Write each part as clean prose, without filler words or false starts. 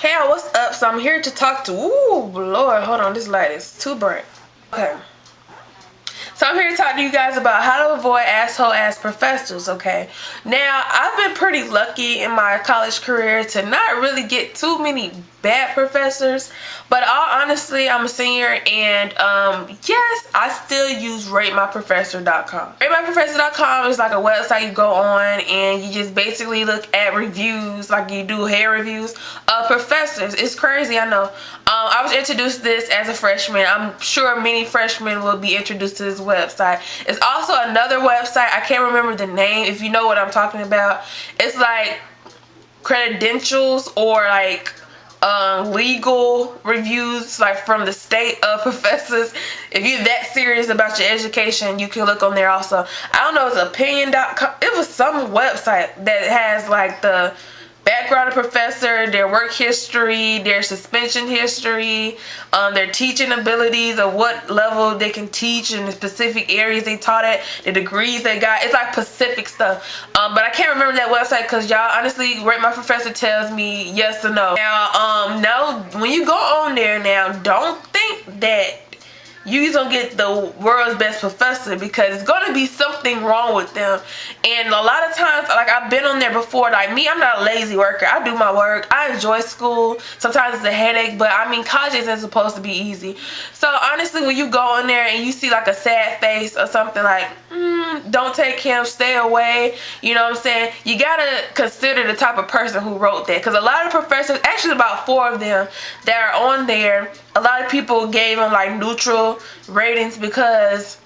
Hey, what's up? So I'm here to talk to. Ooh, Lord, hold on. This light is too bright. Okay. So I'm here to talk to you guys about how to avoid asshole-ass professors, okay? Now, I've been pretty lucky in my college career to not really get too many bad professors, but all honestly, I'm a senior, and yes, I still use RateMyProfessor.com. RateMyProfessor.com is like a website you go on and you just basically look at reviews, like you do hair reviews of professors. It's crazy, I know. I was introduced to this as a freshman. I'm sure many freshmen will be introduced to this website. It's also another website. I can't remember the name. If you know what I'm talking about, it's like credentials or like legal reviews, like from the state of professors. If you're that serious about your education, you can look on there also. I don't know, it's opinion.com. It was some website that has like the background of professor, their work history, their suspension history, their teaching abilities, of what level they can teach in the specific areas they taught at, the degrees they got. It's like specific stuff. But I can't remember that website because y'all honestly, Rate My Professor tells me yes or no. Now, no, when you go on there now, don't think that you're gonna get the world's best professor, because it's gonna be something wrong with them. And a lot of times, like, I've been on there before. Like me, I'm not a lazy worker. I do my work. I enjoy school. Sometimes it's a headache, but I mean, college isn't supposed to be easy. So honestly, when you go on there and you see like a sad face or something like, don't take him, stay away, you know what I'm saying, you gotta consider the type of person who wrote that. Because a lot of professors, actually about 4 of them that are on there, a lot of people gave them like neutral ratings because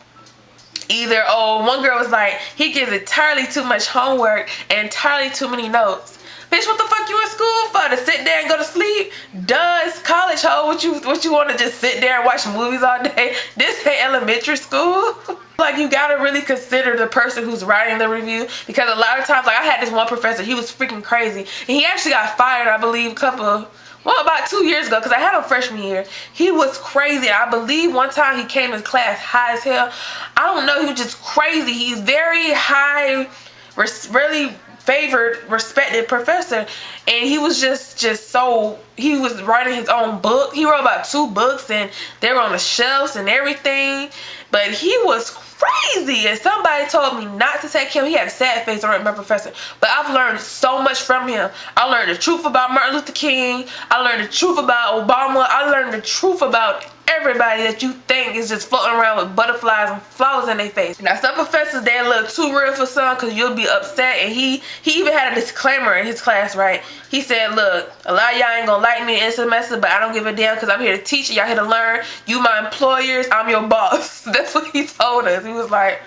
either, oh, one girl was like, he gives entirely too much homework and entirely too many notes. Bitch, what the fuck you in school for? To sit there and go to sleep? Does college hoe? What you want to just sit there and watch movies all day? This ain't elementary school. Like, you gotta really consider the person who's writing the review, because a lot of times, like, I had this one professor, he was freaking crazy, and he actually got fired, I believe, about 2 years ago, because I had him freshman year. He was crazy. I believe one time he came to class high as hell. I don't know, he was just crazy. He's very high, really favored, respected professor, and he was just so, he was writing his own book. He wrote about 2 books, and they were on the shelves and everything, but he was crazy. And somebody told me not to take him. He had a sad face on my professor, but I've learned so much from him. I learned the truth about Martin Luther King. I learned the truth about Obama. I learned the truth about everybody that you think is just floating around with butterflies and flowers in their face. Now, some professors, they look too real for some, because you'll be upset. And he even had a disclaimer in his class, right? He said, look, a lot of y'all ain't gonna like me in semester, but I don't give a damn, because I'm here to teach, y'all here to learn. You my employers, I'm your boss. That's what he told us. He was like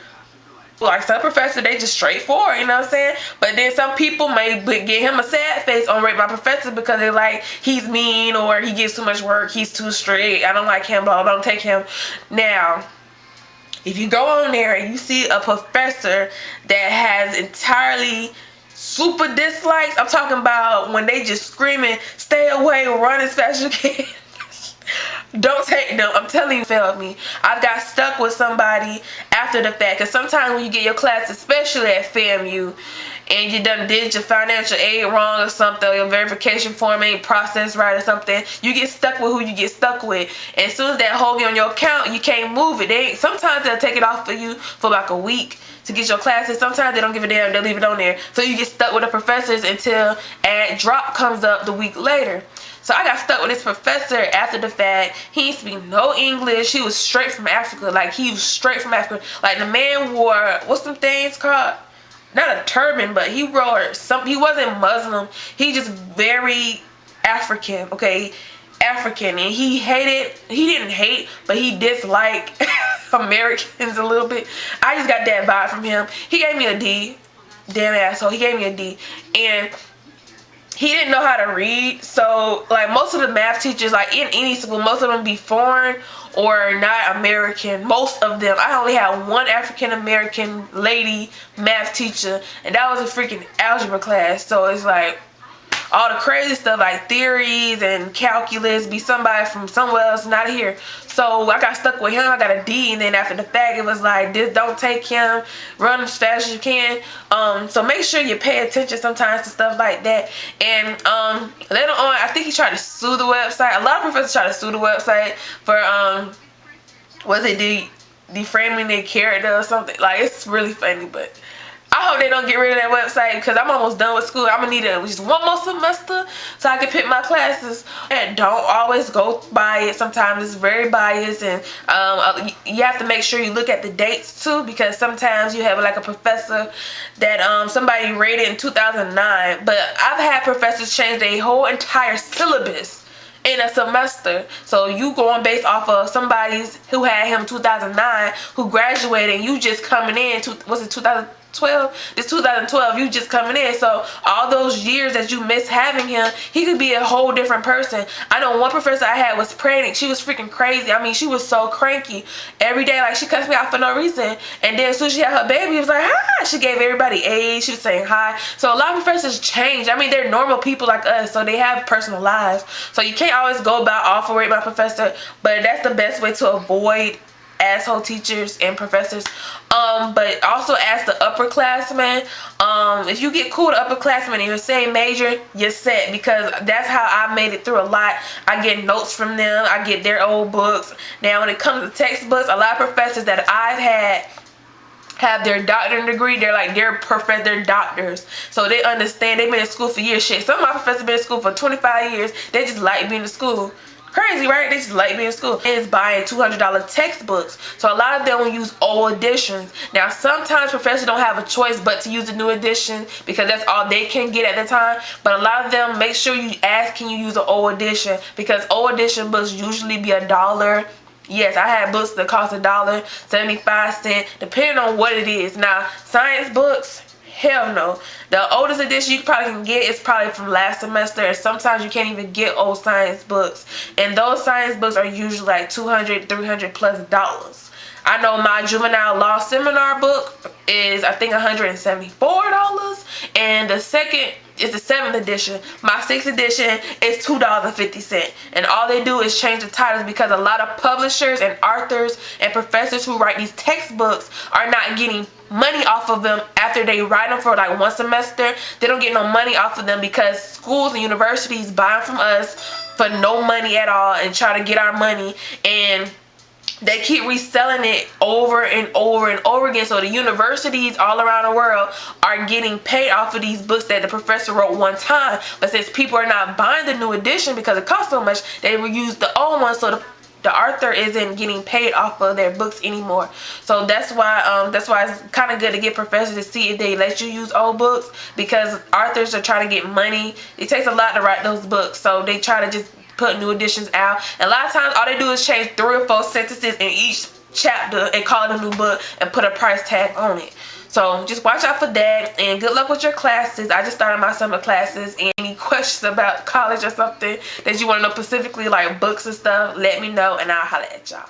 some professors, they just straightforward, you know what I'm saying? But then some people may give him a sad face on Rate My Professor, because they're like, he's mean, or he gives too much work, he's too strict, I don't like him, blah, don't take him. Now, if you go on there and you see a professor that has entirely super dislikes, I'm talking about when they just screaming, stay away, run as fast as you can. Don't take them. I'm telling you, failed me. I've got stuck with somebody after the fact, because sometimes when you get your class, especially at FAMU, and you done did your financial aid wrong or something, or your verification form ain't processed right or something, you get stuck with who you get stuck with. And as soon as that hole get on your account, you can't move it. Sometimes they'll take it off for you for like a week to get your classes. Sometimes they don't give a damn, they'll leave it on there. So you get stuck with the professors until a drop comes up the week later. So I got stuck with this professor after the fact. He didn't speak no English. He was straight from Africa. Like, he was straight from Africa. Like, the man wore, what's them things called? Not a turban, but he wore some, he wasn't Muslim. He just very African, okay? African. And he didn't hate, but he disliked Americans a little bit. I just got that vibe from him. He gave me a D. Damn asshole. He gave me a D. And he didn't know how to read. So, like, most of the math teachers, like, in any school, most of them be foreign or not American. Most of them. I only had one African American lady math teacher, and that was a freaking algebra class. So it's like all the crazy stuff like theories and calculus be somebody from somewhere else, not here. So I got stuck with him. I got a D, and then after the fact, it was like, this, don't take him, run as fast as you can. So make sure you pay attention sometimes to stuff like that. And later on, I think think he tried to sue the website. A lot of professors try to sue the website for was it deframing their character or something. Like, it's really funny, but I hope they don't get rid of that website because I'm almost done with school. I'm gonna need at least one more semester so I can pick my classes. And don't always go by it. Sometimes it's very biased, and you have to make sure you look at the dates too, because sometimes you have like a professor that somebody rated in 2009, but I've had professors change their whole entire syllabus in a semester. So you going based off of somebody's who had him 2009 who graduated, and you just coming in was it 2012? It's 2012, you just coming in. So all those years that you missed having him, he could be a whole different person. I know one professor I had was pregnant. She was freaking crazy. I mean, she was so cranky every day. Like, she cussed me out for no reason. And then as soon as she had her baby, it was like, hi. She gave everybody A's. She was saying hi. So a lot of professors change. I mean, they're normal people like us, so they have personal lives. So you can't always go about off rate my professor, but that's the best way to avoid asshole teachers and professors. But also ask the upperclassmen. If you get cool to upperclassmen in your same major, you're set, because that's how I made it through a lot. I get notes from them. I get their old books. Now, when it comes to textbooks, a lot of professors that I've had have their doctorate degree. They're doctors, so they understand. They've been in school for years. Shit, some of my professors been in school for 25 years. They just like being in school. Crazy, right? They just like being in school. It's buying $200 textbooks. So a lot of them will use old editions. Now, sometimes professors don't have a choice but to use the new edition because that's all they can get at the time. But a lot of them, make sure you ask, can you use an old edition? Because old edition books usually be $1. Yes, I had books that cost $1.75, depending on what it is. Now, science books, hell no. The oldest edition you probably can get is probably from last semester, and sometimes you can't even get old science books. And those science books are usually like $200, $300 plus dollars. I know my juvenile law seminar book is, I think, $174, and the second is the 7th edition. My 6th edition is $2.50, and all they do is change the titles because a lot of publishers and authors and professors who write these textbooks are not getting money off of them after they write them for like one semester. They don't get no money off of them because schools and universities buy them from us for no money at all and try to get our money, and they keep reselling it over and over and over again. So the universities all around the world are getting paid off of these books that the professor wrote one time. But since people are not buying the new edition because it costs so much, they reuse the old one, so the author isn't getting paid off of their books anymore. So that's why it's kind of good to get professors to see if they let you use old books, because authors are trying to get money. It takes a lot to write those books, so they try to just put new editions out. And a lot of times all they do is change 3 or 4 sentences in each chapter and call it a new book and put a price tag on it. So just watch out for that, and good luck with your classes. I just started my summer classes, and any questions about college or something that you want to know specifically, like books and stuff, let me know and I'll holler at y'all.